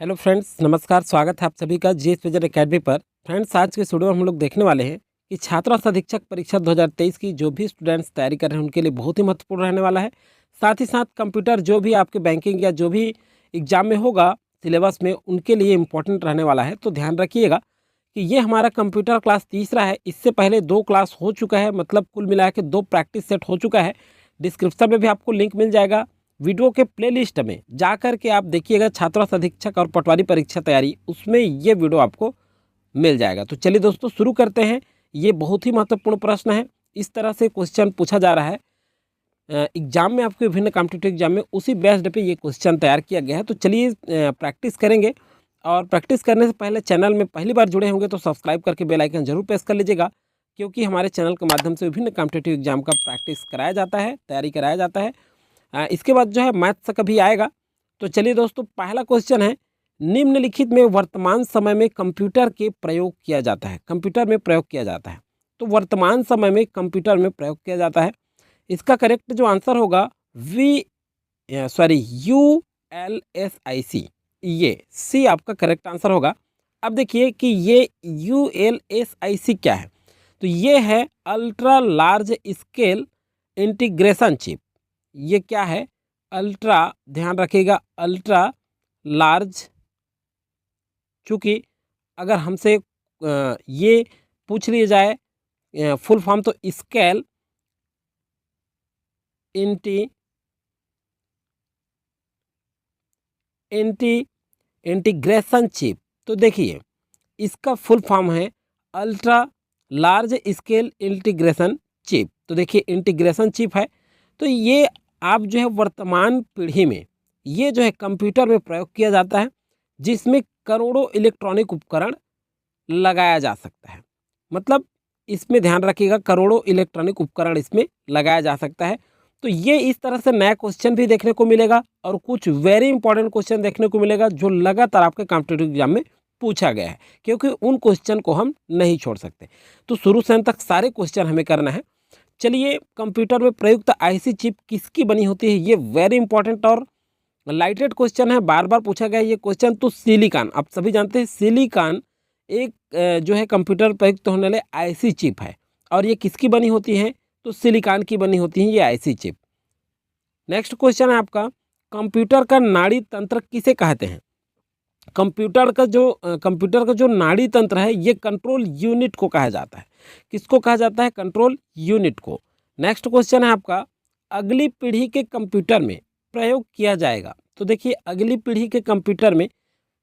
Hello friends, नमस्कार। स्वागत है आप सभी का जीएस विजन एकेडमी पर। फ्रेंड्स, आज के वीडियो में हम लोग देखने वाले हैं कि छात्र और अधीक्षक परीक्षा 2023 की जो भी स्टूडेंट्स तैयारी कर रहे हैं उनके लिए बहुत ही महत्वपूर्ण रहने वाला है। साथ ही साथ कंप्यूटर जो भी आपके बैंकिंग या जो भी एग्जाम में होगा सिलेबस में, उनके लिए इम्पोर्टेंट रहने वाला है। तो ध्यान रखिएगा कि ये हमारा कंप्यूटर क्लास तीसरा है। इससे पहले 2 क्लास हो चुका है, मतलब कुल मिला के 2 प्रैक्टिस सेट हो चुका है। डिस्क्रिप्शन में भी आपको लिंक मिल जाएगा। वीडियो के प्लेलिस्ट में जाकर के आप देखिएगा छात्र अधीक्षक और पटवारी परीक्षा तैयारी, उसमें ये वीडियो आपको मिल जाएगा। तो चलिए दोस्तों, शुरू करते हैं। ये बहुत ही महत्वपूर्ण प्रश्न है। इस तरह से क्वेश्चन पूछा जा रहा है एग्जाम में, आपके विभिन्न कॉम्पिटिटिव एग्जाम में उसी बेस्ड पे ये क्वेश्चन तैयार किया गया है। तो चलिए प्रैक्टिस करेंगे। और प्रैक्टिस करने से पहले चैनल में पहली बार जुड़े होंगे तो सब्सक्राइब करके बेल आइकन जरूर प्रेस कर लीजिएगा, क्योंकि हमारे चैनल के माध्यम से विभिन्न कॉम्पिटिटिव एग्जाम का प्रैक्टिस कराया जाता है, तैयारी कराया जाता है। इसके बाद जो है मैथ्स का भी आएगा। तो चलिए दोस्तों, पहला क्वेश्चन है, निम्नलिखित में वर्तमान समय में कंप्यूटर के प्रयोग किया जाता है। कंप्यूटर में प्रयोग किया जाता है, तो वर्तमान समय में कंप्यूटर में प्रयोग किया जाता है। इसका करेक्ट जो आंसर होगा ULSIC, ये सी आपका करेक्ट आंसर होगा। अब देखिए कि ये ULSIC क्या है। तो ये है ultra large scale integration chip. ये क्या है? अल्ट्रा, ध्यान रखिएगा, अल्ट्रा लार्ज। चूँकि अगर हमसे ये पूछ लिया जाए फुल फॉर्म, तो स्केल इंटीग्रेशन चिप। तो देखिए इसका फुल फॉर्म है ultra large scale integration chip. तो देखिए इंटीग्रेशन चिप है। तो ये आप जो है वर्तमान पीढ़ी में ये जो है कंप्यूटर में प्रयोग किया जाता है, जिसमें करोड़ों इलेक्ट्रॉनिक उपकरण लगाया जा सकता है। मतलब इसमें ध्यान रखिएगा, करोड़ों इलेक्ट्रॉनिक उपकरण इसमें लगाया जा सकता है। तो ये इस तरह से नया क्वेश्चन भी देखने को मिलेगा और कुछ वेरी इंपॉर्टेंट क्वेश्चन देखने को मिलेगा जो लगातार आपके कॉम्पिटिटिव एग्जाम में पूछा गया है, क्योंकि उन क्वेश्चन को हम नहीं छोड़ सकते। तो शुरू से अंत तक सारे क्वेश्चन हमें करना है। चलिए, कंप्यूटर में प्रयुक्त आईसी चिप किसकी बनी होती है? ये वेरी इंपॉर्टेंट और लाइटेड क्वेश्चन है, बार बार पूछा गया ये क्वेश्चन। तो सिलिकॉन, आप सभी जानते हैं सिलिकॉन एक जो है कंप्यूटर प्रयुक्त होने वाले आईसी चिप है। और ये किसकी बनी होती है? तो सिलिकॉन की बनी होती है ये आईसी चिप। नेक्स्ट क्वेश्चन है आपका, कंप्यूटर का नाड़ी तंत्र किसे कहते हैं? कंप्यूटर का जो नाड़ी तंत्र है ये कंट्रोल यूनिट को कहा जाता है। किसको कहा जाता है? कंट्रोल यूनिट को। नेक्स्ट क्वेश्चन है आपका, अगली पीढ़ी के कंप्यूटर में प्रयोग किया जाएगा। तो देखिए अगली पीढ़ी के कंप्यूटर में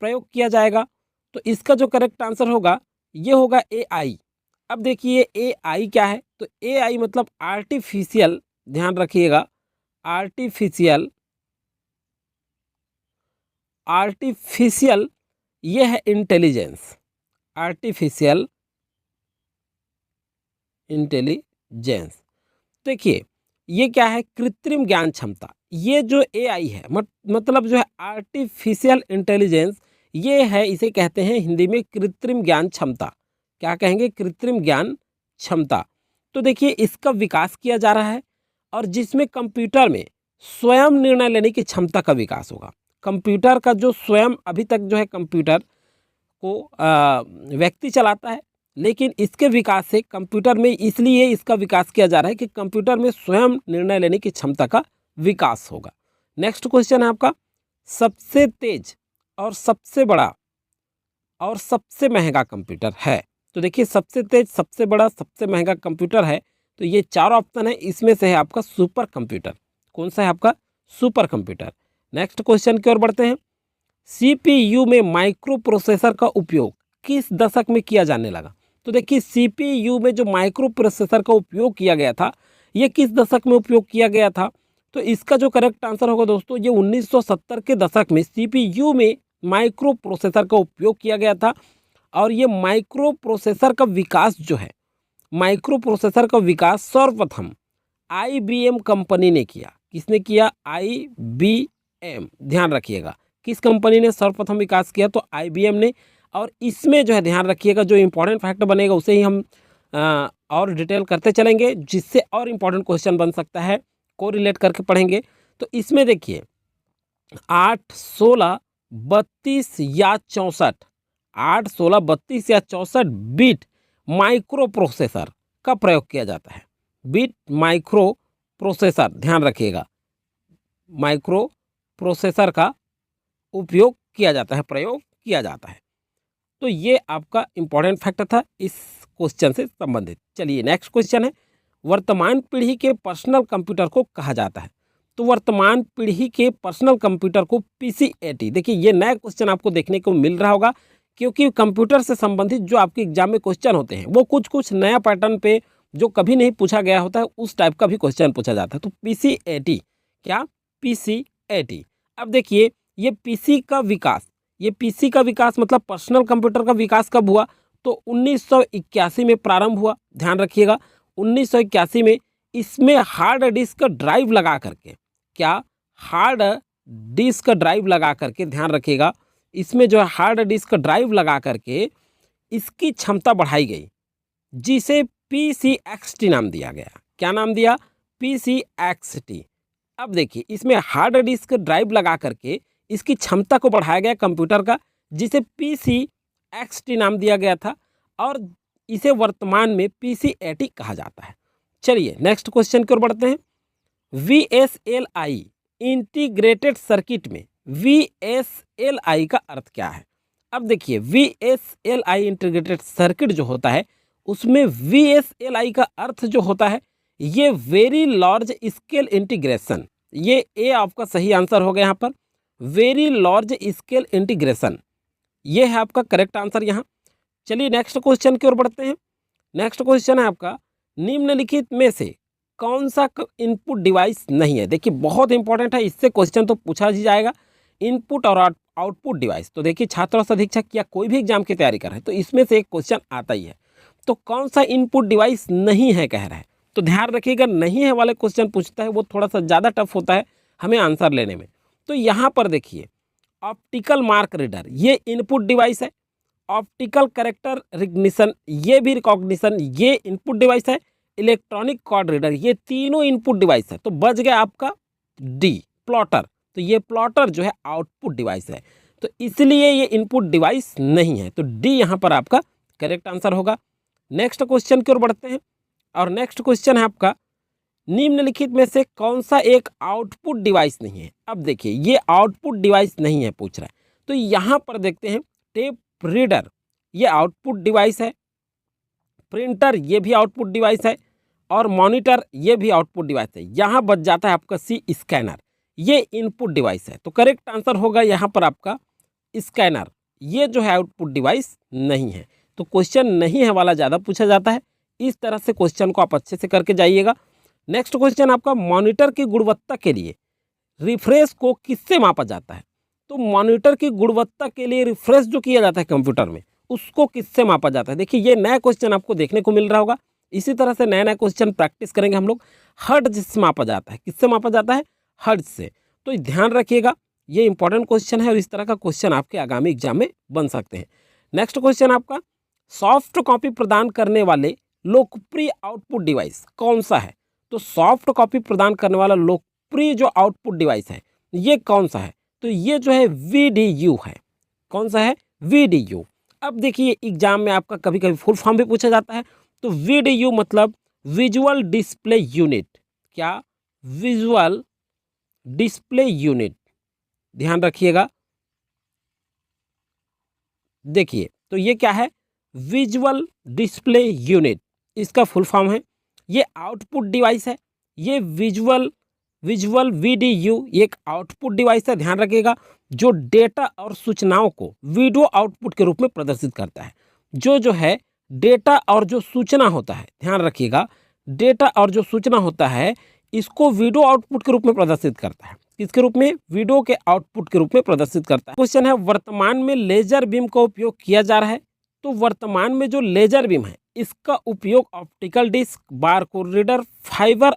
प्रयोग किया जाएगा, तो इसका जो करेक्ट आंसर होगा ये होगा AI। अब देखिए AI क्या है? तो AI मतलब आर्टिफिशियल, ध्यान रखिएगा, आर्टिफिशियल ये है इंटेलिजेंस, आर्टिफिशियल इंटेलिजेंस। देखिए ये क्या है? कृत्रिम ज्ञान क्षमता। ये जो AI है मतलब जो है आर्टिफिशियल इंटेलिजेंस, ये है, इसे कहते हैं हिंदी में कृत्रिम ज्ञान क्षमता। क्या कहेंगे? कृत्रिम ज्ञान क्षमता। तो देखिए इसका विकास किया जा रहा है, और जिसमें कंप्यूटर में स्वयं निर्णय लेने की क्षमता का विकास होगा। कंप्यूटर का जो स्वयं, अभी तक जो है कंप्यूटर को व्यक्ति चलाता है, लेकिन इसके विकास से कंप्यूटर में, इसलिए इसका विकास किया जा रहा है कि कंप्यूटर में स्वयं निर्णय लेने की क्षमता का विकास होगा। नेक्स्ट क्वेश्चन है आपका, सबसे तेज और सबसे बड़ा और सबसे महंगा कंप्यूटर है। तो देखिए सबसे तेज, सबसे बड़ा, सबसे महंगा कंप्यूटर है, तो ये 4 ऑप्शन है, इसमें से है आपका सुपर कंप्यूटर। कौन सा है आपका? Super computer. नेक्स्ट क्वेश्चन की ओर बढ़ते हैं, CPU में माइक्रो प्रोसेसर का उपयोग किस दशक में किया जाने लगा? तो देखिए CPU में जो माइक्रो प्रोसेसर का उपयोग किया गया था, ये किस दशक में उपयोग किया गया था? तो इसका जो करेक्ट आंसर होगा दोस्तों, ये 1970 के दशक में CPU में माइक्रो प्रोसेसर का उपयोग किया गया था। और ये माइक्रो प्रोसेसर का विकास जो है, माइक्रो प्रोसेसर का विकास सर्वप्रथम IBM कंपनी ने किया। किसने किया? IBM। ध्यान रखिएगा, किस कंपनी ने सर्वप्रथम विकास किया? तो IBM ने। और इसमें जो है ध्यान रखिएगा, जो इंपॉर्टेंट फैक्ट बनेगा उसे ही हम और डिटेल करते चलेंगे, जिससे और इम्पॉर्टेंट क्वेश्चन बन सकता है, को रिलेट करके पढ़ेंगे। तो इसमें देखिए 8, 16, 32 या 64, 8, 16, 32 या 64 बिट माइक्रो प्रोसेसर का प्रयोग किया जाता है। बिट माइक्रो प्रोसेसर, ध्यान रखिएगा, माइक्रो प्रोसेसर का उपयोग किया जाता है, प्रयोग किया जाता है। तो ये आपका इंपॉर्टेंट फैक्ट था इस क्वेश्चन से संबंधित। चलिए नेक्स्ट क्वेश्चन है, वर्तमान पीढ़ी के पर्सनल कंप्यूटर को कहा जाता है। तो वर्तमान पीढ़ी के पर्सनल कंप्यूटर को पीसी-80, देखिए ये नया क्वेश्चन आपको देखने को मिल रहा होगा, क्योंकि कंप्यूटर से संबंधित जो आपके एग्जाम में क्वेश्चन होते हैं वो कुछ कुछ नया पैटर्न पे जो कभी नहीं पूछा गया होता है उस टाइप का भी क्वेश्चन पूछा जाता है। तो पीसी-80, क्या पीसी-80। अब देखिए ये पीसी का विकास, ये पीसी का विकास मतलब पर्सनल कंप्यूटर का विकास कब हुआ? तो 1981 में प्रारंभ हुआ। ध्यान रखिएगा 1981 में इसमें हार्ड डिस्क ड्राइव लगा करके, क्या हार्ड डिस्क ड्राइव लगा करके, ध्यान रखिएगा इसमें जो है हार्ड डिस्क ड्राइव लगा करके इसकी क्षमता बढ़ाई गई, जिसे पीसी-XT नाम दिया गया। क्या नाम दिया? पीसी-XT। अब देखिए इसमें हार्ड डिस्क ड्राइव लगा करके इसकी क्षमता को बढ़ाया गया कंप्यूटर का, जिसे पीसी-XT नाम दिया गया था, और इसे वर्तमान में पीसी-80 कहा जाता है। चलिए नेक्स्ट क्वेश्चन की ओर बढ़ते हैं। VSLI इंटीग्रेटेड सर्किट में VSLI का अर्थ क्या है? अब देखिए VSLI इंटीग्रेटेड सर्किट जो होता है उसमें VSLI का अर्थ जो होता है ये वेरी लार्ज स्केल इंटीग्रेशन, ये ए आपका सही आंसर हो गया यहाँ पर, वेरी लार्ज स्केल इंटीग्रेशन, ये है आपका करेक्ट आंसर यहाँ। चलिए नेक्स्ट क्वेश्चन की ओर बढ़ते हैं। नेक्स्ट क्वेश्चन है आपका, निम्नलिखित में से कौन सा इनपुट डिवाइस नहीं है? देखिए बहुत इंपॉर्टेंट है, इससे क्वेश्चन तो पूछा ही जाएगा। इनपुट और आउटपुट डिवाइस, तो देखिए छात्र और अधीक्षक या कोई भी एग्जाम की तैयारी कर रहे हैं तो इसमें से एक क्वेश्चन आता ही है। तो कौन सा इनपुट डिवाइस नहीं है कह रहा है, तो ध्यान रखिएगा नहीं है वाले क्वेश्चन पूछता है वो थोड़ा सा ज़्यादा टफ होता है हमें आंसर लेने में। तो यहाँ पर देखिए ऑप्टिकल मार्क रीडर ये इनपुट डिवाइस है, ऑप्टिकल कैरेक्टर रिकग्निशन ये भी रिकॉग्निशन ये इनपुट डिवाइस है, इलेक्ट्रॉनिक कार्ड रीडर ये तीनों इनपुट डिवाइस है। तो बच गया आपका डी प्लॉटर, तो ये प्लॉटर जो है आउटपुट डिवाइस है, तो इसलिए ये इनपुट डिवाइस नहीं है। तो डी यहाँ पर आपका करेक्ट आंसर होगा। नेक्स्ट क्वेश्चन की ओर बढ़ते हैं, और नेक्स्ट क्वेश्चन है आपका, निम्नलिखित में से कौन सा एक आउटपुट डिवाइस नहीं है? अब देखिए ये आउटपुट डिवाइस नहीं है पूछ रहा है, तो यहाँ पर देखते हैं टेप रीडर ये आउटपुट डिवाइस है, प्रिंटर ये भी आउटपुट डिवाइस है, और मॉनिटर ये भी आउटपुट डिवाइस है। यहाँ बच जाता है आपका सी स्कैनर, ये इनपुट डिवाइस है। तो करेक्ट आंसर होगा यहाँ पर आपका स्कैनर, ये जो है आउटपुट डिवाइस नहीं है। तो क्वेश्चन नहीं है वाला ज़्यादा पूछा जाता है, इस तरह से क्वेश्चन को आप अच्छे से करके जाइएगा। नेक्स्ट क्वेश्चन आपका, मॉनिटर की गुणवत्ता के लिए रिफ्रेश को किससे मापा जाता है? तो मॉनिटर की गुणवत्ता के लिए रिफ्रेश जो किया जाता है कंप्यूटर में उसको किससे मापा जाता है? देखिए ये नया क्वेश्चन आपको देखने को मिल रहा होगा, इसी तरह से नया नया क्वेश्चन प्रैक्टिस करेंगे हम लोग। हर्ट्ज से मापा जाता है, किससे मापा जाता है? हर्ट्ज से। तो ध्यान रखिएगा ये इंपॉर्टेंट क्वेश्चन है और इस तरह का क्वेश्चन आपके आगामी एग्जाम में बन सकते हैं। नेक्स्ट क्वेश्चन आपका, सॉफ्ट कॉपी प्रदान करने वाले लोकप्रिय आउटपुट डिवाइस कौन सा है? तो सॉफ्ट कॉपी प्रदान करने वाला लोकप्रिय जो आउटपुट डिवाइस है ये कौन सा है? तो ये जो है VDU है। कौन सा है? VDU। अब देखिए एग्जाम में आपका कभी कभी फुल फॉर्म भी पूछा जाता है, तो VDU मतलब विजुअल डिस्प्ले यूनिट, क्या? विजुअल डिस्प्ले यूनिट, ध्यान रखिएगा। देखिए तो ये क्या है? विजुअल डिस्प्ले यूनिट, इसका फुल फॉर्म है। ये आउटपुट डिवाइस है, ये विजुअल VDU ये एक आउटपुट डिवाइस है, ध्यान रखिएगा, जो डेटा और सूचनाओं को वीडियो आउटपुट के रूप में प्रदर्शित करता है। जो है डेटा और जो सूचना होता है, ध्यान रखिएगा, डेटा और जो सूचना होता है इसको वीडियो आउटपुट के रूप में प्रदर्शित करता है। किसके रूप में? वीडियो के आउटपुट के रूप में प्रदर्शित करता है। क्वेश्चन है, वर्तमान में लेजर बीम का उपयोग किया जा रहा है। तो वर्तमान में जो लेजर बीम है इसका उपयोग optical disc, barcode reader, fibre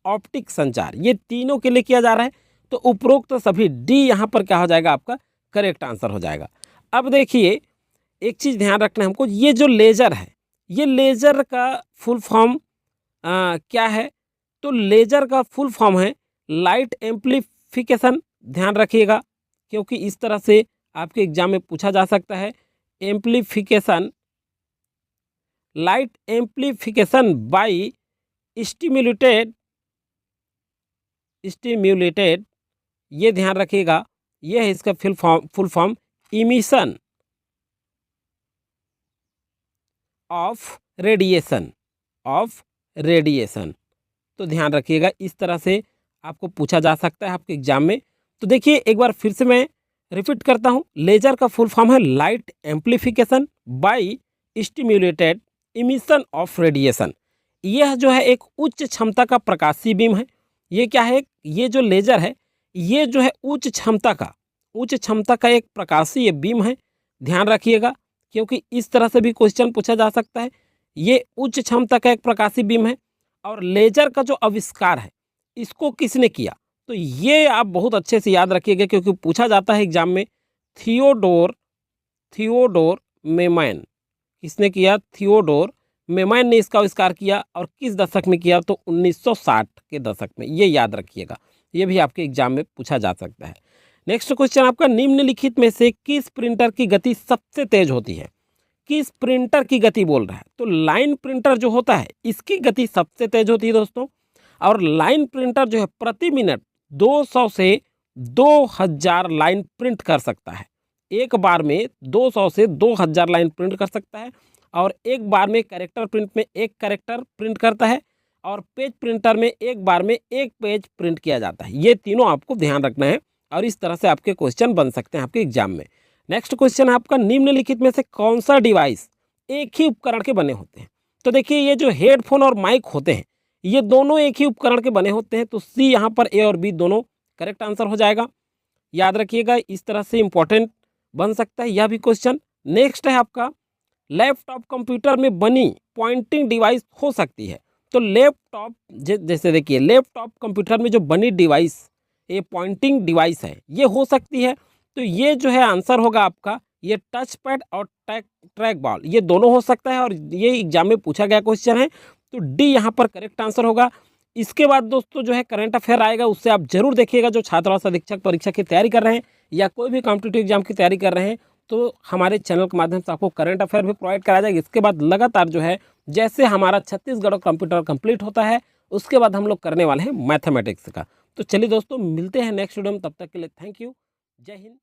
optic संचार ये तीनों के लिए किया जा रहा है। तो उपरोक्त तो सभी डी यहाँ पर क्या हो जाएगा? आपका करेक्ट आंसर हो जाएगा। अब देखिए एक चीज़ ध्यान रखना है हमको, ये जो लेज़र है ये लेज़र का फुल फॉर्म क्या है? तो लेज़र का फुल फॉर्म है लाइट एम्प्लीफिकेशन, ध्यान रखिएगा, क्योंकि इस तरह से आपके एग्जाम में पूछा जा सकता है। Amplification, light amplification by stimulated, ये ध्यान रखिएगा, ये है इसका full form emission of radiation, तो ध्यान रखिएगा, इस तरह से आपको पूछा जा सकता है आपके एग्जाम में। तो देखिए एक बार फिर से मैं रिपीट करता हूँ, लेजर का फुल फॉर्म है light amplification by stimulated emission of radiation. यह जो है एक उच्च क्षमता का प्रकाशीय बीम है। ये क्या है, ये जो लेजर है ये जो है उच्च क्षमता का एक प्रकाशीय बीम है। ध्यान रखिएगा, क्योंकि इस तरह से भी क्वेश्चन पूछा जा सकता है। ये उच्च क्षमता का एक प्रकाशीय बीम है और लेजर का जो आविष्कार है इसको किसने किया, तो ये आप बहुत अच्छे से याद रखिएगा, क्योंकि पूछा जाता है एग्जाम में। थियोडोर मेमैन, किसने किया, थियोडोर मेमैन ने इसका आविष्कार किया। और किस दशक में किया, तो 1960 के दशक में, ये याद रखिएगा, ये भी आपके एग्जाम में पूछा जा सकता है। नेक्स्ट क्वेश्चन आपका, निम्नलिखित में से किस प्रिंटर की गति सबसे तेज होती है। किस प्रिंटर की गति बोल रहा है, तो लाइन प्रिंटर जो होता है इसकी गति सबसे तेज होती है दोस्तों। और लाइन प्रिंटर जो है प्रति मिनट 200 से 2000 लाइन प्रिंट कर सकता है। एक बार में 200 से 2000 लाइन प्रिंट कर सकता है। और एक बार में कैरेक्टर प्रिंट में एक कैरेक्टर प्रिंट करता है, और पेज प्रिंटर में एक बार में एक पेज प्रिंट किया जाता है। ये तीनों आपको ध्यान रखना है, और इस तरह से आपके क्वेश्चन बन सकते हैं आपके एग्जाम में। नेक्स्ट क्वेश्चन है आपका, निम्नलिखित में से कौन सा डिवाइस एक ही उपकरण के बने होते हैं। तो देखिए ये जो हेडफोन और माइक होते हैं ये दोनों एक ही उपकरण के बने होते हैं। तो सी यहाँ पर ए और बी दोनों करेक्ट आंसर हो जाएगा। याद रखिएगा, इस तरह से इंपॉर्टेंट बन सकता है यह भी क्वेश्चन। नेक्स्ट है आपका, लैपटॉप कंप्यूटर में बनी पॉइंटिंग डिवाइस हो सकती है। तो लैपटॉप जैसे देखिए लैपटॉप कंप्यूटर में जो बनी डिवाइस ये पॉइंटिंग डिवाइस है, ये हो सकती है। तो ये जो है आंसर होगा आपका, ये टच पैड और ट्रैक बॉल, ये दोनों हो सकता है, और ये एग्जाम में पूछा गया क्वेश्चन है। तो डी यहाँ पर करेक्ट आंसर होगा। इसके बाद दोस्तों जो है करंट अफेयर आएगा, उससे आप जरूर देखिएगा। जो छात्र और अधीक्षक परीक्षा की तैयारी कर रहे हैं या कोई भी कॉम्पिटिटिव एग्जाम की तैयारी कर रहे हैं, तो हमारे चैनल के माध्यम से आपको करंट अफेयर भी प्रोवाइड कराया जाएगा। इसके बाद लगातार जो है जैसे हमारा छत्तीसगढ़ कंप्यूटर कंप्लीट होता है, उसके बाद हम लोग करने वाले हैं मैथमेटिक्स का। तो चलिए दोस्तों, मिलते हैं नेक्स्ट वीडियो में, तब तक के लिए थैंक यू, जय हिंद।